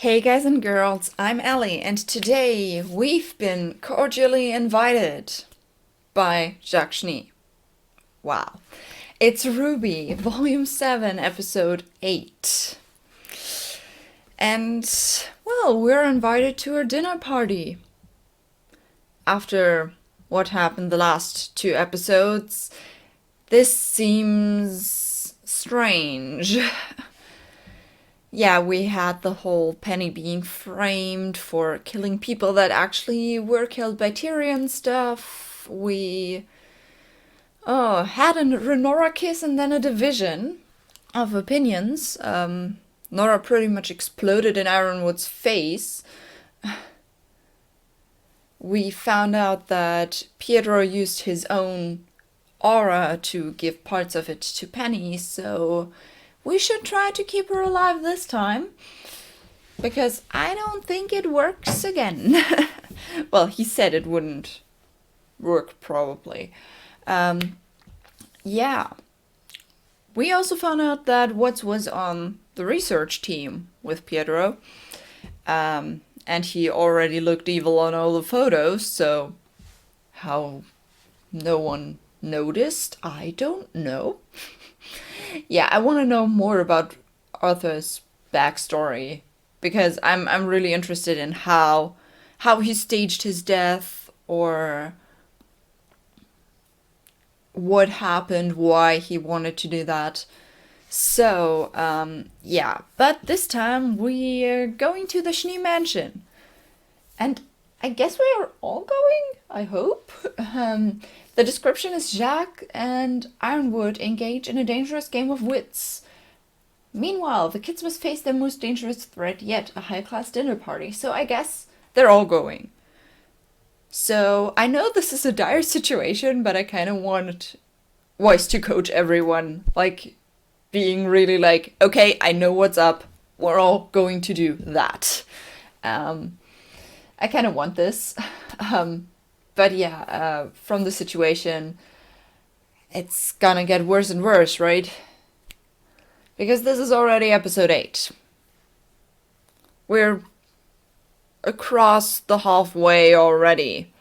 Hey guys and girls, I'm Allie, and today we've been cordially invited by Jacques Schnee. Wow. It's RWBY, Volume 7, Episode 8. And, well, we're invited to a dinner party. After what happened the last two episodes, this seems strange. Yeah, we had the whole Penny being framed for killing people that actually were killed by Tyrion stuff. We had a Renora kiss and then a division of opinions. Nora pretty much exploded in Ironwood's face. We found out that Pietro used his own aura to give parts of it to Penny, so we should try to keep her alive this time, because I don't think it works again. Well, he said it wouldn't work, probably. Yeah. We also found out that Watts was on the research team with Pietro, and he already looked evil on all the photos, so how no one noticed, I don't know. Yeah, I want to know more about Arthur's backstory, because I'm really interested in how he staged his death, or what happened, why he wanted to do that. So, yeah, but this time we're going to the Schnee mansion. And I guess we are all going, I hope. The description is Jacques and Ironwood engage in a dangerous game of wits. Meanwhile, the kids must face their most dangerous threat yet, a high-class dinner party. So I guess they're all going. So I know this is a dire situation, but I kind of want Weiss to coach everyone. Like, being really like, okay, I know what's up. We're all going to do that. I kind of want this. But yeah, from the situation, it's gonna get worse and worse, right? Because this is already episode 8. We're across the halfway already.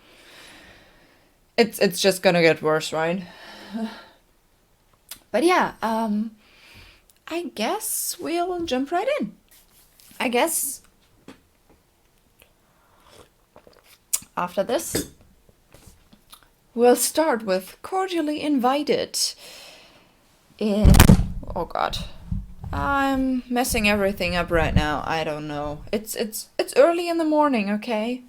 It's just gonna get worse, right? But yeah, I guess we'll jump right in. I guess after this, we'll start with cordially invited. Oh god. I'm messing everything up right now. I don't know. It's early in the morning, okay?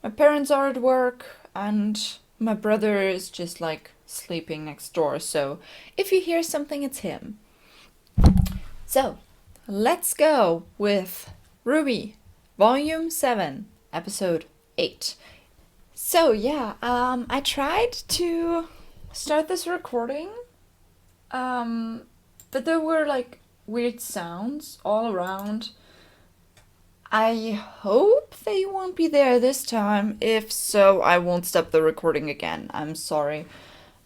My parents are at work and my brother is just like sleeping next door. So if you hear something, it's him. So, let's go with RWBY, Volume 7, Episode 8. So yeah, I tried to start this recording, but there were like weird sounds all around. I hope they won't be there this time. If so, I won't stop the recording again. I'm sorry.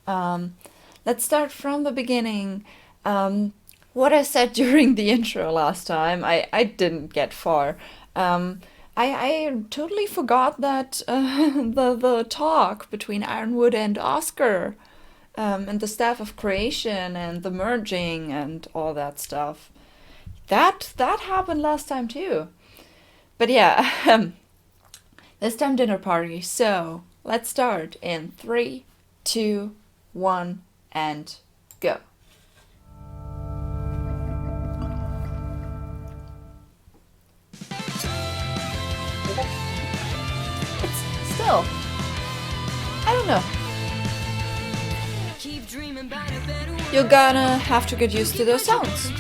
Let's start from the beginning. What I said during the intro last time, I didn't get far. I totally forgot that the talk between Ironwood and Oscar, and the staff of creation and the merging and all that stuff, that happened last time too. But yeah, this time dinner party. So let's start in 3, 2, 1, and go. Still, I don't know. You're gonna have to get used to those sounds,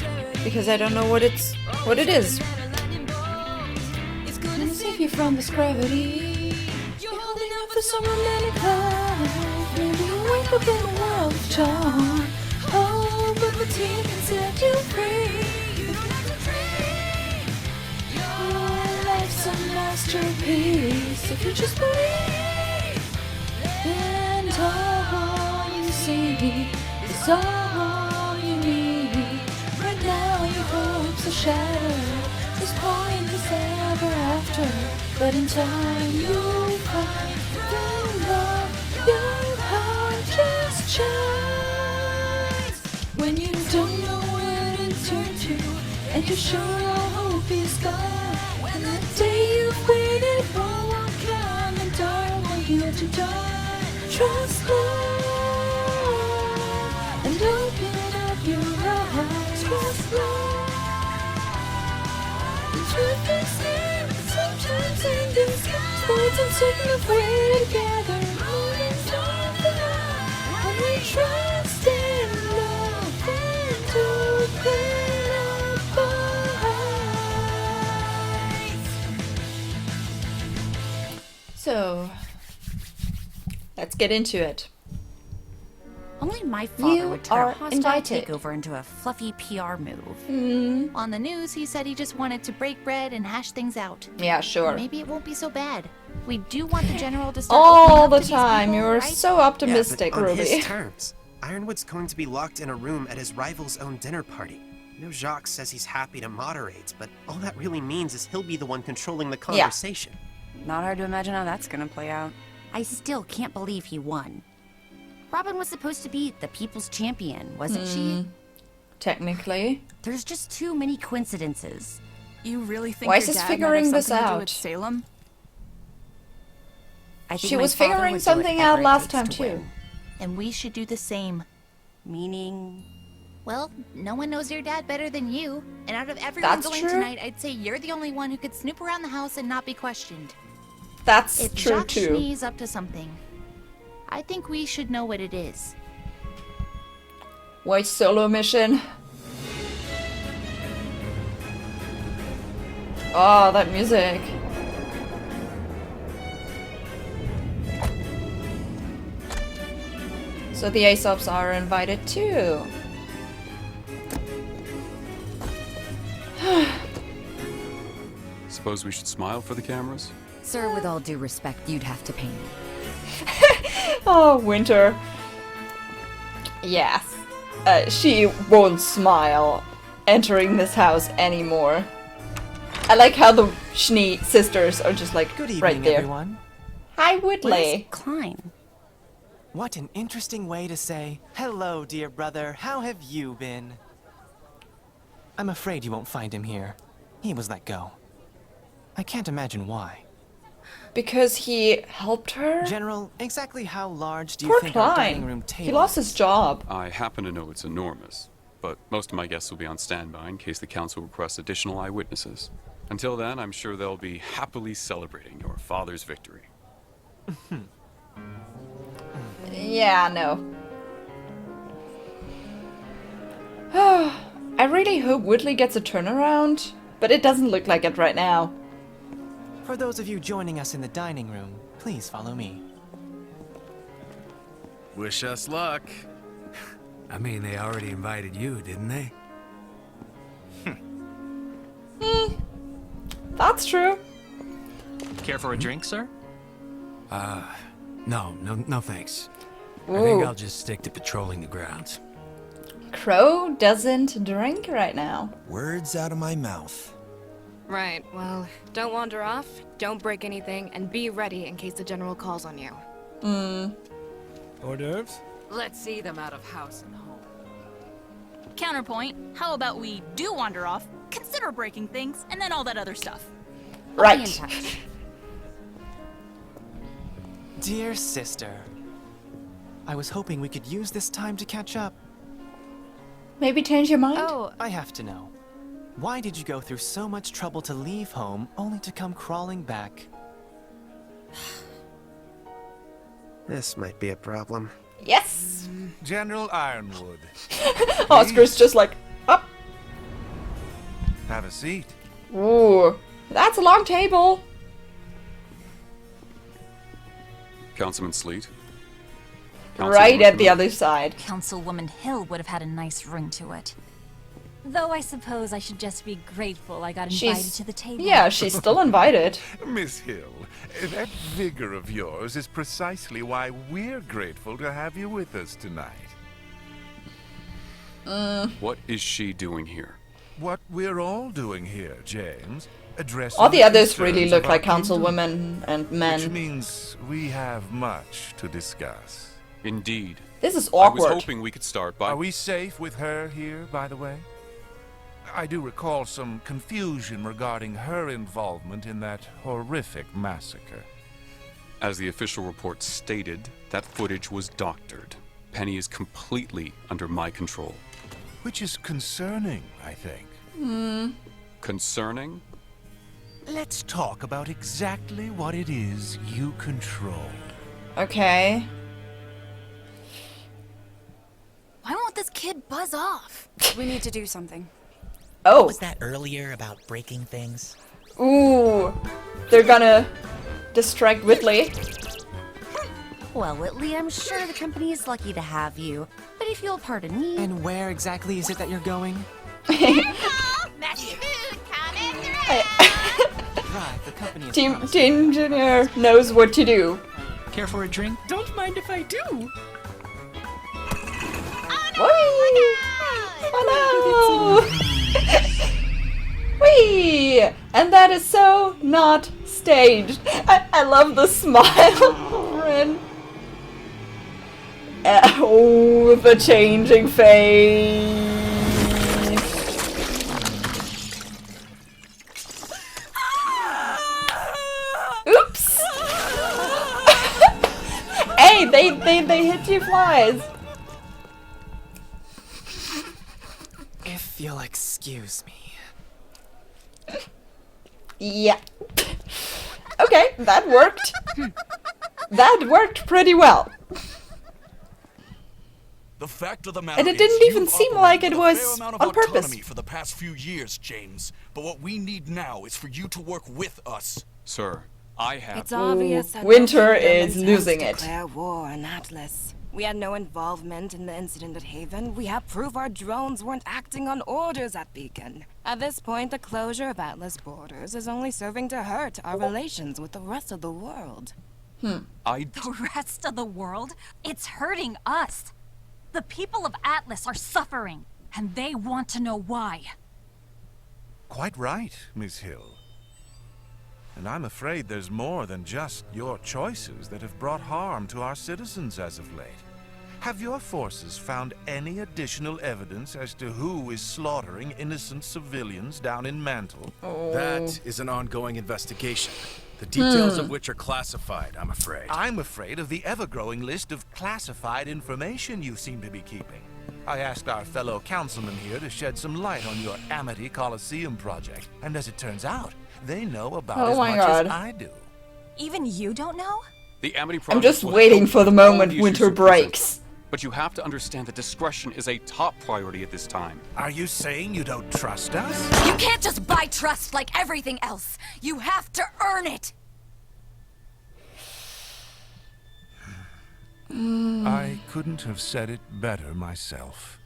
because I don't know what it is. Gonna save you from this gravity. You're holding out for some romantic love. Maybe you wake up in a world of charm. Oh, but the tea can set you free. You don't have to dream. Your life's a masterpiece if you just believe. And all you see is all you need. Right now your hopes are shattered. This point is ever after, but in time you'll find the love your heart just shines. When you don't know where to turn to, and you're sure all hope is gone, and the day you've waited for will come, and dark want you to die. Trust love and open up your eyes. Trust love. The truth is there, sometimes in disguise. Words uncertain of where together, moving toward the light. When we trust in love and open up our eyes. So, let's get into it. Only my father You would turn are a hostile invited. takeover into a fluffy PR move. Hmm. On the news, he said he just wanted to break bread and hash things out. Yeah, sure. Maybe it won't be so bad. We do want the general to start All opening up the to these time, people, you're right? so optimistic, yeah, but on Ruby. his terms. Ironwood's going to be locked in a room at his rival's own dinner party. I know Jacques says he's happy to moderate, but all that really means is he'll be the one controlling the conversation. Not hard to imagine how that's gonna play out. I still can't believe he won. Robin was supposed to be the people's champion, wasn't she? Technically. There's just too many coincidences. You really think Weiss your is dad figuring might have this something to do out. with Salem? I think She my was father figuring would do something whatever out it last takes time to too. win. And we should do the same. Meaning... Well, no one knows your dad better than you. And out of everyone That's going true. tonight, I'd say you're the only one who could snoop around the house and not be questioned. That's If true Jacques too. Schnee's up to something, I think we should know what it is. Weiss solo mission. Oh, that music. So the Aesops are invited too. Suppose we should smile for the cameras? Sir, with all due respect, you'd have to pay me. Oh, Winter. Yes. She won't smile entering this house anymore. I like how the Schnee sisters are just like Good evening, right there. everyone. Hi, Where's Whitley. Klein? What an interesting way to say, hello, dear brother, how have you been? I'm afraid you won't find him here. He was let go. I can't imagine why. Because he helped her? General, exactly how large do you Poor think our dining Klein. room table He lost is? his job. I happen to know it's enormous, but most of my guests will be on standby in case the council requests additional eyewitnesses. Until then, I'm sure they'll be happily celebrating your father's victory. Yeah, no. I really hope Whitley gets a turnaround, but it doesn't look like it right now. For those of you joining us in the dining room, please follow me. Wish us luck. I mean, they already invited you, didn't they? That's true. Care for a drink, sir? No thanks. I Ooh. think I'll just stick to patrolling the grounds. Crow doesn't drink right now. Words out of my mouth. Right, well, don't wander off, don't break anything, and be ready in case the general calls on you. Hors d'oeuvres? Let's see them out of house and home. Counterpoint, how about we do wander off, consider breaking things, and then all that other stuff? I'll be in Right. touch. Dear sister, I was hoping we could use this time to catch up. Maybe change your mind? Oh, I have to know. Why did you go through so much trouble to leave home, only to come crawling back? This might be a problem. Yes! General Ironwood, Oscar's just like, up. have a seat. Ooh, that's a long table. Councilman Sleet? Right at the Councilwoman- other side. Councilwoman Hill would have had a nice ring to it. Though I suppose I should just be grateful I got invited to the table. Yeah, she's still invited. Miss Hill, that vigor of yours is precisely why we're grateful to have you with us tonight. What is she doing here? what we're all doing here, James. Addressing All the others concerns really of look our like kingdom, councilwomen and men. which means we have much to discuss. Indeed. This is I awkward. was hoping we could start by... Are we safe with her here, by the way? I do recall some confusion regarding her involvement in that horrific massacre. As the official report stated, that footage was doctored. Penny is completely under my control. Which is concerning, I think. Concerning? Let's talk about exactly what it is you control. Okay. Why won't this kid buzz off? We need to do something. Oh. What was that earlier about breaking things? Ooh. They're gonna distract Whitley. Well, Whitley, I'm sure the company is lucky to have you. But if you'll pardon me... And where exactly is it that you're going? Messy food coming through! Right, the company is Team Engineer knows what to do. Care for a drink? Don't mind if I do. Oh no! Whee! And that is so not staged. I love the smile, Ren. Oh, the changing face. Oops! Hey, they hit you flies. If you'll excuse me. Yeah. Okay, that worked. That worked pretty well. The fact of the matter And it is didn't you even seem operate like it with a was fair amount of on purpose. autonomy for the past few years, James. But what we need now is for you to work with us. Sir, I have... It's obvious that Winter no is kingdom losing intends it. to declare war on Atlas. We had no involvement in the incident at Haven. We have proof our drones weren't acting on orders at Beacon. At this point, the closure of Atlas borders is only serving to hurt our relations with the rest of the world. The rest of the world? It's hurting us. The people of Atlas are suffering, and they want to know why. Quite right, Miss Hill. And I'm afraid there's more than just your choices that have brought harm to our citizens as of late. Have your forces found any additional evidence as to who is slaughtering innocent civilians down in Mantle? That is an ongoing investigation, the details of which are classified, I'm afraid. I'm afraid of the ever-growing list of classified information you seem to be keeping. I asked our fellow councilman here to shed some light on your Amity Coliseum project, and as it turns out, they know about as much as I do. Even you don't know? The Amity I'm project just will waiting help for the with all moment the issues winter you present. breaks. But you have to understand that discretion is a top priority at this time. Are you saying you don't trust us? You can't just buy trust like everything else. You have to earn it. I couldn't have said it better myself.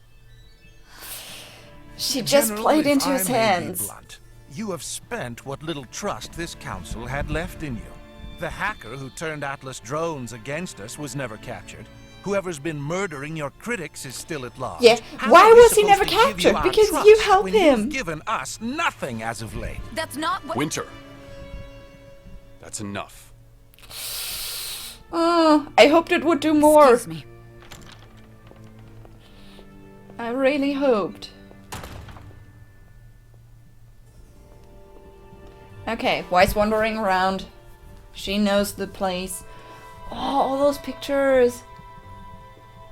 She just General, played if into I his may be hands. blunt, you have spent what little trust this council had left in you. The hacker who turned Atlas drones against us was never captured. Whoever's been murdering your critics is still at large. Yeah, How why are we was he supposed never to give captured? our Because trust you help when him. You've given us nothing as of late. That's not what— Winter. That's enough. I hoped it would do more. Excuse me. I really hoped. Okay, Weiss wandering around. She knows the place. Oh, all those pictures.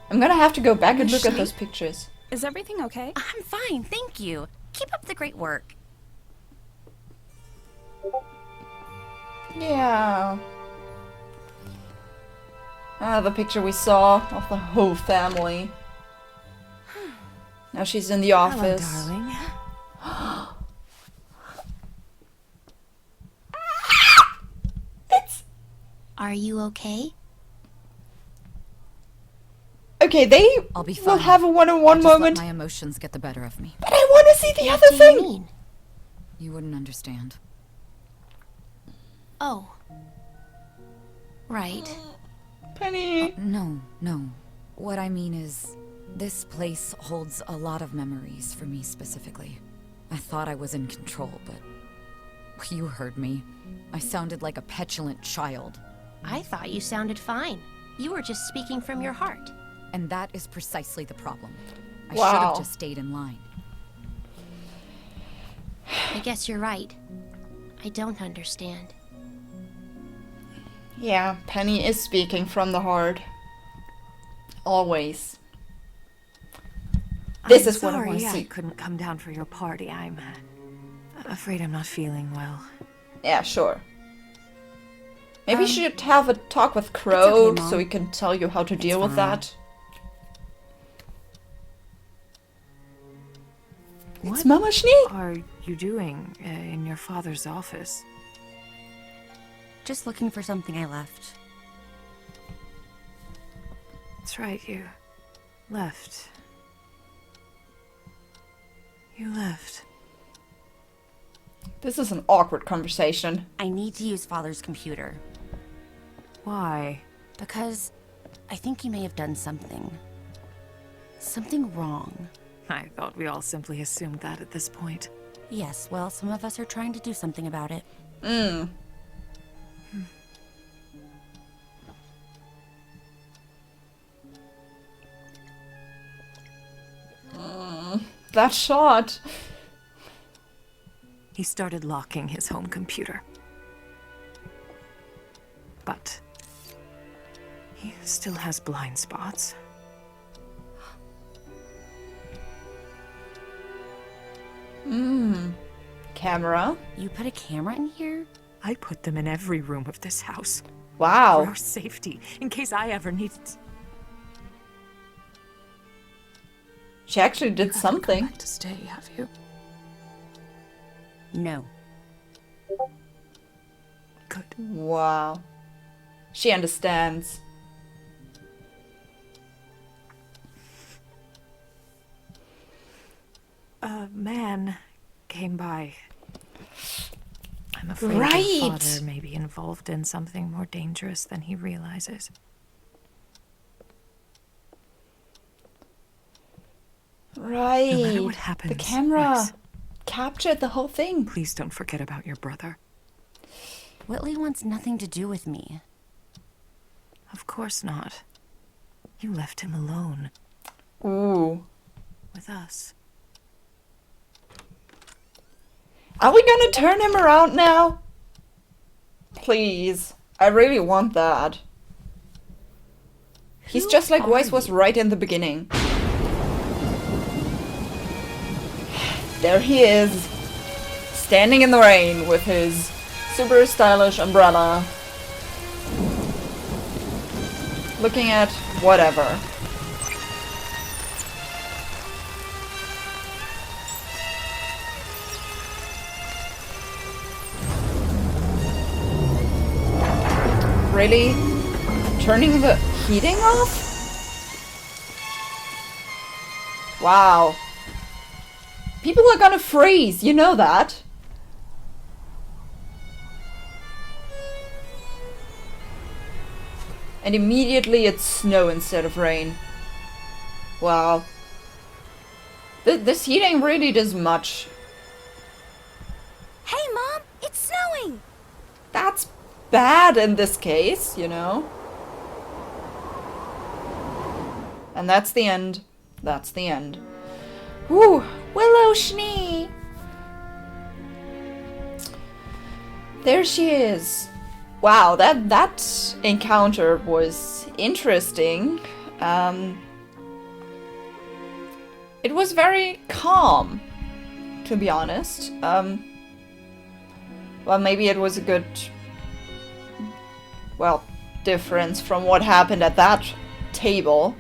I'm gonna have to go back and look at those pictures. Is everything okay? I'm fine, thank you. Keep up the great work. Yeah. Ah, the picture we saw of the whole family. Now she's in the office. Hello, darling. Are you okay? Okay, they I'll be will fine. have a one-on-one Just let moment. my emotions get the better of me. But I want to see the other What do you thing. mean? You wouldn't understand. Oh. Right. Penny. No. What I mean is, this place holds a lot of memories for me specifically. I thought I was in control, but you heard me. I sounded like a petulant child. I thought you sounded fine. You were just speaking from your heart. And that is precisely the problem. I Wow. should have just stayed in line. I guess you're right. I don't understand. Yeah, Penny is speaking from the heart. Always. This is what I want to Sorry, see. I couldn't come down for your party. I'm afraid I'm not feeling well. Yeah, sure. Maybe you should have a talk with Crow okay, Mom. so he can tell you how to deal with fine. that. What It's Mama Schnee. are you doing in your father's office? Just looking for something I left. That's right, you left. You left. This is an awkward conversation. I need to use Father's computer. Why? Because I think he may have done something. Something wrong. I thought we all simply assumed that at this point. Yes, well, some of us are trying to do something about it. That shot. He started locking his home computer. But he still has blind spots. Camera. You put a camera in here? I put them in every room of this house. Wow. For our safety, in case I ever needed. She actually did something. Back to stay, have you? No. Good. Wow. She understands. A man came by. I'm afraid Right. your father may be involved in something more dangerous than he realizes. Right. No matter what happens, the camera Weiss, captured the whole thing. please don't forget about your brother. Whitley wants nothing to do with me. Of course not. You left him alone Ooh. with us. Are we gonna turn him around now? Please. I really want that. He's just like Weiss was right in the beginning. There he is, standing in the rain with his super stylish umbrella, looking at whatever. Really? Turning the heating off? Wow. People are gonna freeze, you know that. And immediately it's snow instead of rain. Wow. This heating really does much. Hey, Mom! It's snowing! That's bad in this case, you know? And that's the end. That's the end. Woo! Willow Schnee! There she is. Wow, that encounter was interesting. It was very calm, to be honest. Well, maybe it was a good, well, difference from what happened at that table.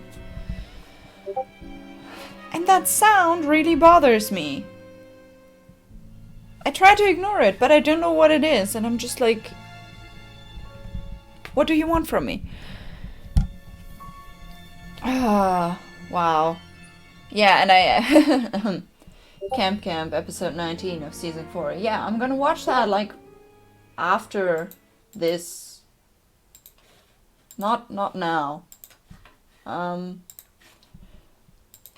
And that sound really bothers me. I try to ignore it, but I don't know what it is, and I'm just like, what do you want from me? Ah, wow. Yeah, and I Camp episode 19 of season 4. Yeah, I'm gonna watch that like after this. Not now.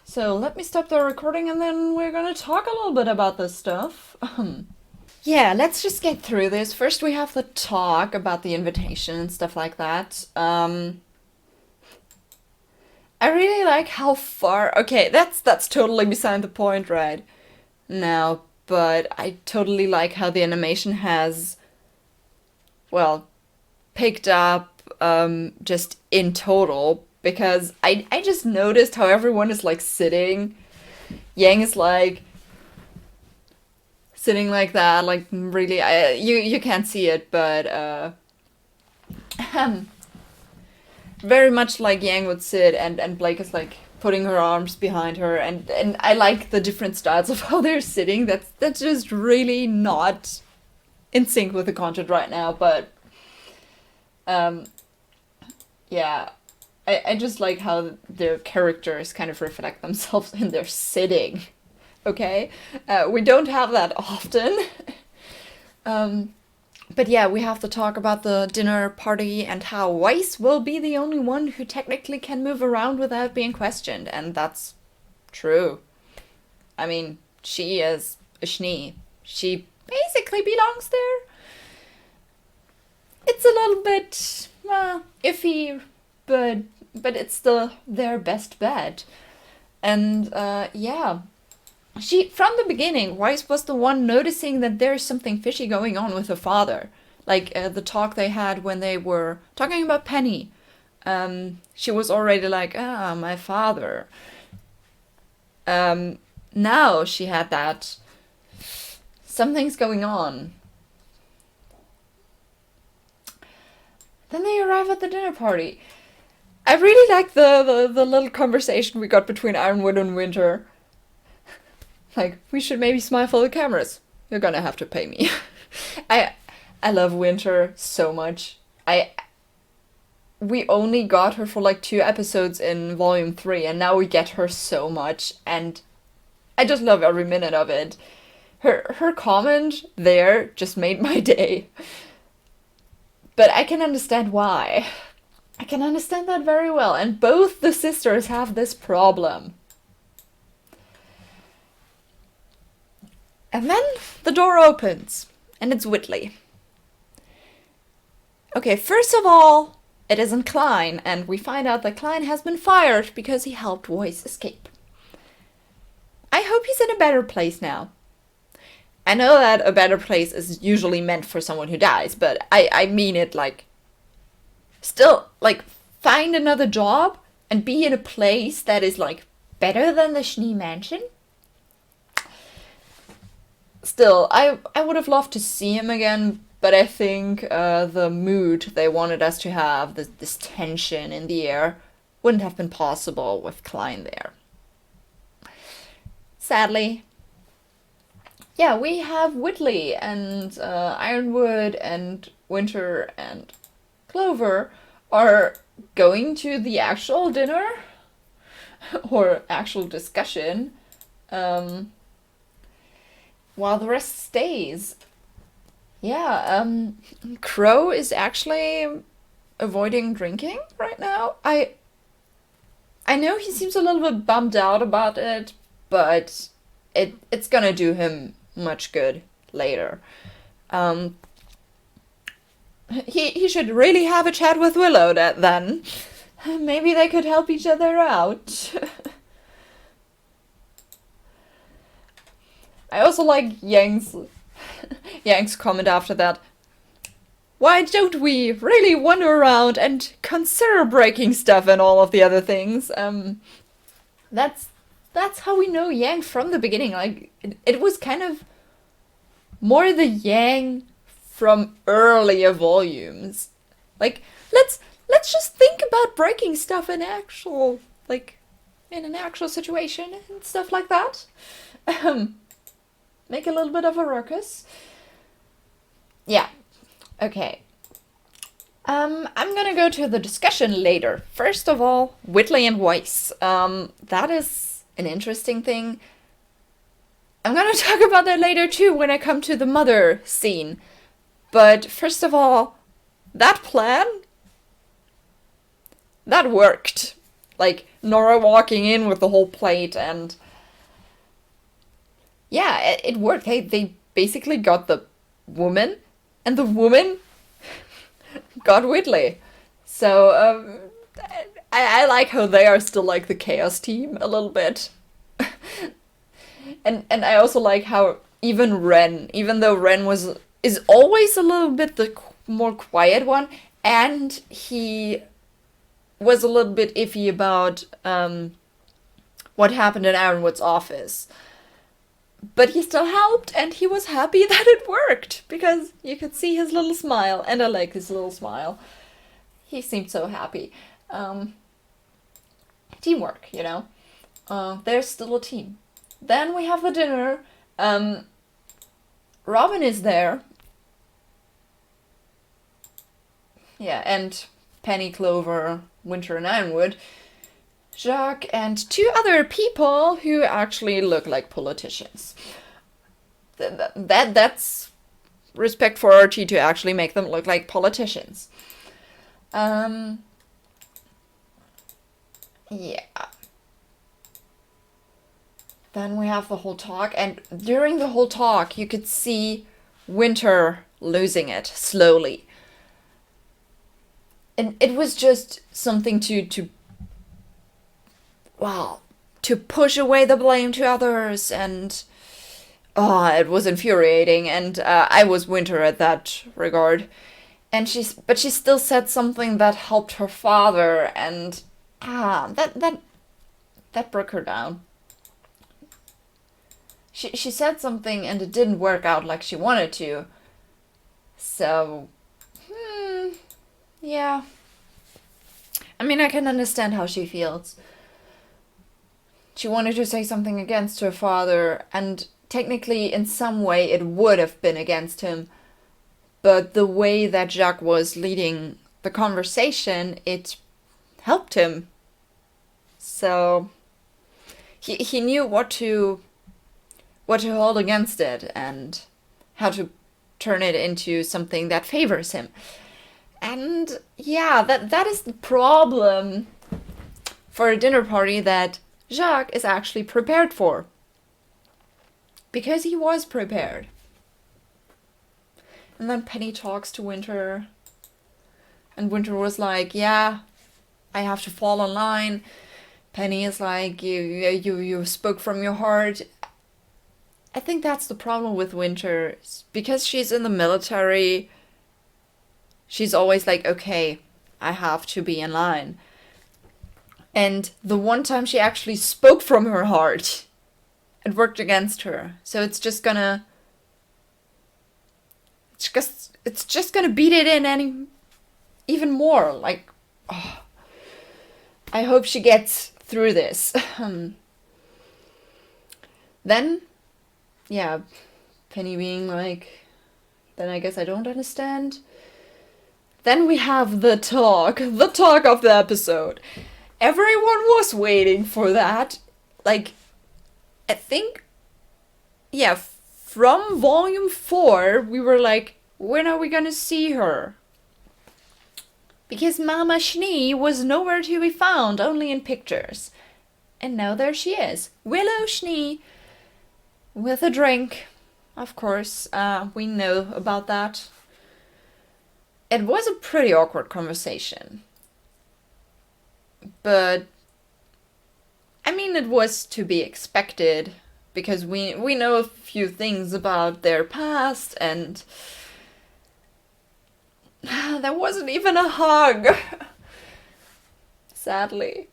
So let me stop the recording and then we're gonna talk a little bit about this stuff. Yeah, let's just get through this. First we have the talk about the invitation and stuff like that. I really like how far... Okay, that's totally beside the point right now, but I totally like how the animation has, well, picked up just in total, because I just noticed how everyone is like sitting. Yang is like sitting like that, like really, you can't see it, but very much like Yang would sit, and Blake is like putting her arms behind her, and I like the different styles of how they're sitting. That's just really not in sync with the content right now, but yeah, I just like how their characters kind of reflect themselves in their sitting. Okay, we don't have that often. But yeah, we have to talk about the dinner party and how Weiss will be the only one who technically can move around without being questioned, and that's true. I mean, she is a Schnee. She basically belongs there. It's a little bit iffy, but it's still their best bet. And yeah. From the beginning, Weiss was the one noticing that there's something fishy going on with her father. Like the talk they had when they were talking about Penny. She was already like, my father. Now she had that. Something's going on. Then they arrive at the dinner party. I really like the little conversation we got between Ironwood and Winter. Like, we should maybe smile for the cameras. You're gonna have to pay me. I love Winter so much. We only got her for like 2 episodes in volume 3, and now we get her so much, and I just love every minute of it. Her comment there just made my day. But I can understand why. I can understand that very well, and both the sisters have this problem. And then the door opens, and it's Whitley. Okay, first of all, it isn't Klein, and we find out that Klein has been fired because he helped Weiss escape. I hope he's in a better place now. I know that a better place is usually meant for someone who dies, but I mean it like... Still, like, find another job and be in a place that is, like, better than the Schnee mansion? Still, I would have loved to see him again, but I think the mood they wanted us to have, this tension in the air, wouldn't have been possible with Klein there. Sadly. Yeah, we have Whitley and Ironwood and Winter and Clover are going to the actual dinner or actual discussion. While the rest stays. Yeah, Crow is actually avoiding drinking right now. I know he seems a little bit bummed out about it, but it's gonna do him much good later. He should really have a chat with Willow then. Maybe they could help each other out. I also like Yang's comment after that. Why don't we really wander around and consider breaking stuff and all of the other things? That's how we know Yang from the beginning. Like it was kind of more the Yang from earlier volumes. Like let's just think about breaking stuff in actual in an actual situation and stuff like that. Make a little bit of a ruckus. Yeah. Okay. I'm gonna go to the discussion later. First of all, Whitley and Weiss. That is an interesting thing. I'm gonna talk about that later too when I come to the mother scene. But first of all, that plan, that worked. like Nora walking in with the whole plate, and yeah, it worked. They basically got the woman, and the woman got Whitley. So I like how they are still like the chaos team a little bit. and I also like how even though Ren is always a little bit the more quiet one, and he was a little bit iffy about what happened in Ironwood's office. But he still helped, and he was happy that it worked, because you could see his little smile, and I like his little smile. He seemed so happy. Teamwork, you know. They're still a team. Then we have the dinner. Robin is there. Yeah, and Penny, Clover, Winter, and Ironwood. Jacques, and 2 other people who actually look like politicians. That's respect for Archie to actually make them look like politicians. Yeah. Then we have the whole talk, and during the whole talk you could see Winter losing it slowly. And it was just something to push away the blame to others, and it was infuriating, and I was Winter at that regard. And she still said something that helped her father, and that broke her down. She said something and it didn't work out like she wanted to. So, yeah. I mean, I can understand how she feels. She wanted to say something against her father, and technically in some way it would have been against him. But the way that Jacques was leading the conversation, it helped him. So he knew what to hold against it and how to turn it into something that favors him. And yeah, that is the problem for a dinner party that Jacques is actually prepared for. Because he was prepared. And then Penny talks to Winter. And Winter was like, yeah, I have to fall in line. Penny is like, you spoke from your heart. I think that's the problem with Winter. Because she's in the military, she's always like, okay, I have to be in line. And the one time she actually spoke from her heart, it worked against her. So it's just gonna beat it in even more. Like, I hope she gets through this. Then, yeah, Penny being like, then I guess I don't understand. Then we have the talk of the episode. Everyone was waiting for that. Like, I think, yeah, from volume 4, we were like, when are we gonna see her? Because Mama Schnee was nowhere to be found, only in pictures. And now there she is. Willow Schnee with a drink. Of course, we know about that. It was a pretty awkward conversation. But, I mean, it was to be expected. Because we know a few things about their past, and there wasn't even a hug. Sadly.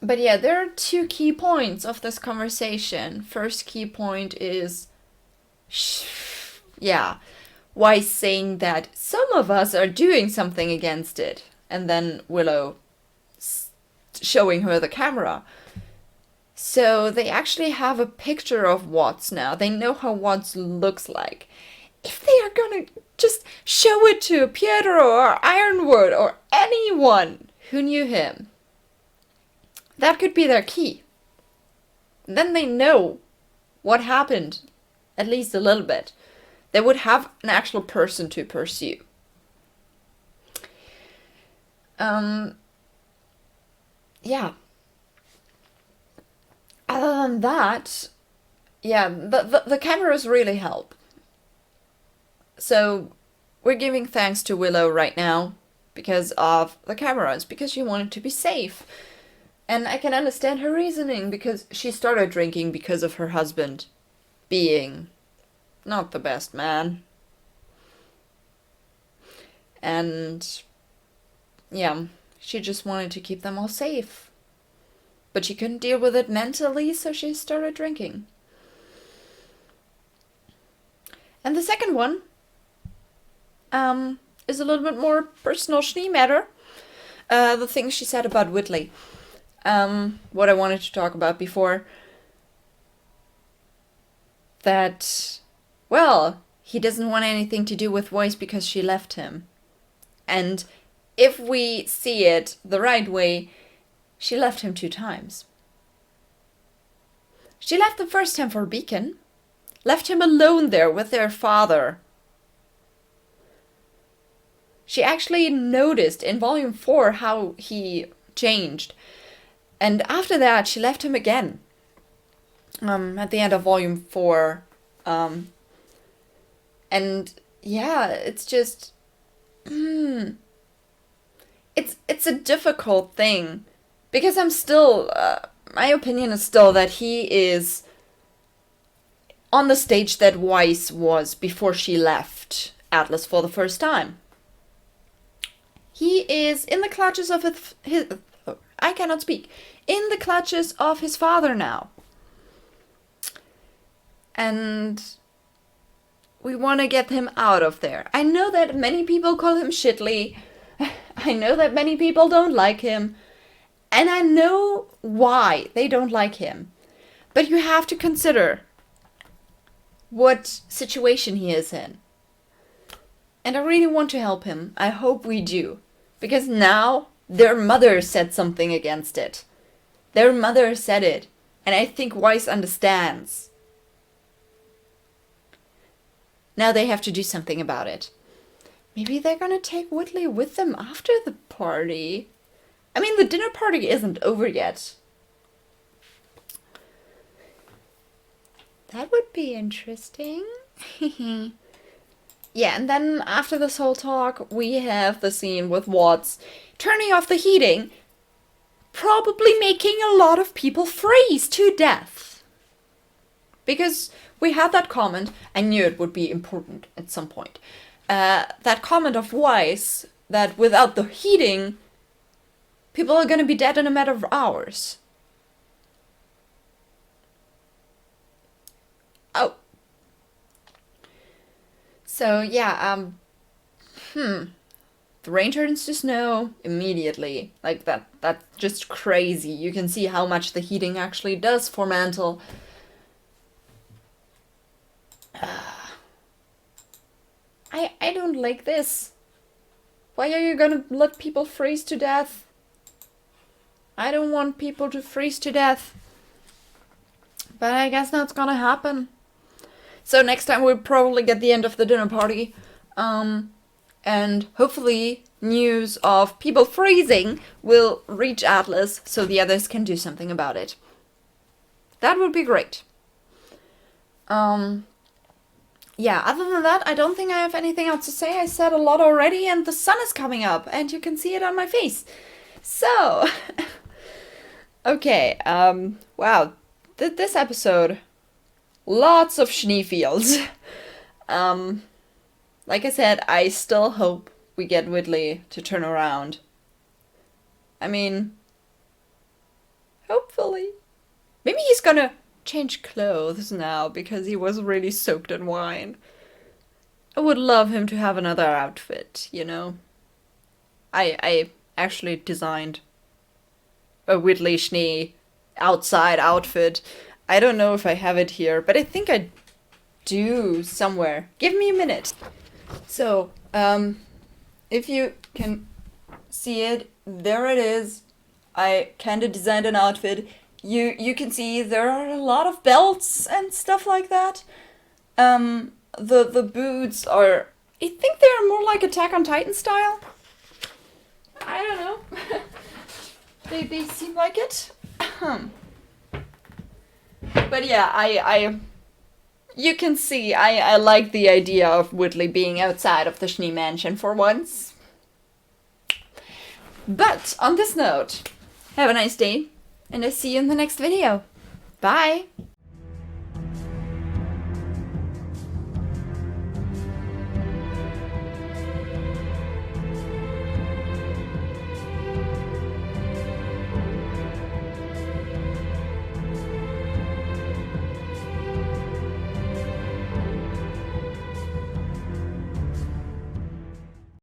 But yeah, there are 2 key points of this conversation. First key point is, Weiss saying that some of us are doing something against it. And then Willow showing her the camera. So they actually have a picture of Watts now. They know how Watts looks like. If they are gonna just show it to Pietro or Ironwood or anyone who knew him, that could be their key. Then they know what happened, at least a little bit. They would have an actual person to pursue. yeah. Other than that, yeah, the cameras really help. So we're giving thanks to Willow right now because of the cameras, because she wanted to be safe. And I can understand her reasoning, because she started drinking because of her husband being not the best man. And yeah, she just wanted to keep them all safe. But she couldn't deal with it mentally, so she started drinking. And the second one is a little bit more personal Schnee matter. The things she said about Whitley. What I wanted to talk about before. That, well, he doesn't want anything to do with Weiss because she left him. And if we see it the right way, she left him 2 times. She left the first time for Beacon. Left him alone there with their father. She actually noticed in volume 4 how he changed. And after that, she left him again. At the end of volume 4. And yeah, it's just... It's a difficult thing. Because I'm still... my opinion is still that he is on the stage that Weiss was before she left Atlas for the first time. He is in the clutches of his I cannot speak. In the clutches of his father now. And we want to get him out of there. I know that many people call him shittly. I know that many people don't like him. And I know why they don't like him. But you have to consider what situation he is in. And I really want to help him. I hope we do. Because now their mother said something against it. Their mother said it. And I think Weiss understands. Now they have to do something about it. Maybe they're gonna take Whitley with them after the party. I mean, the dinner party isn't over yet. That would be interesting. Yeah, and then after this whole talk, we have the scene with Watts turning off the heating, probably making a lot of people freeze to death. Because we had that comment, I knew it would be important at some point. That comment of Weiss, that without the heating, people are gonna be dead in a matter of hours. Oh. So, yeah, the rain turns to snow immediately. Like, that's just crazy. You can see how much the heating actually does for Mantle. I don't like this. Why are you gonna let people freeze to death? I don't want people to freeze to death. But I guess that's gonna happen. So next time we'll probably get the end of the dinner party. And hopefully news of people freezing will reach Atlas so the others can do something about it. That would be great. Yeah, other than that, I don't think I have anything else to say. I said a lot already, and the sun is coming up, and you can see it on my face. So, okay, wow, this episode, lots of Schnee fields. Like I said, I still hope we get Whitley to turn around. I mean, hopefully. Maybe he's gonna change clothes now because he was really soaked in wine. I would love him to have another outfit, you know. I actually designed a Whitley Schnee outside outfit. I don't know if I have it here, but I think I do somewhere. Give me a minute. So, if you can see it, there it is. I kinda designed an outfit. You can see there are a lot of belts and stuff like that. The boots are, I think they're more like Attack on Titan style. I don't know. They seem like it. But yeah, you can see I like the idea of Whitley being outside of the Schnee mansion for once. But on this note, have a nice day, and I'll see you in the next video. Bye!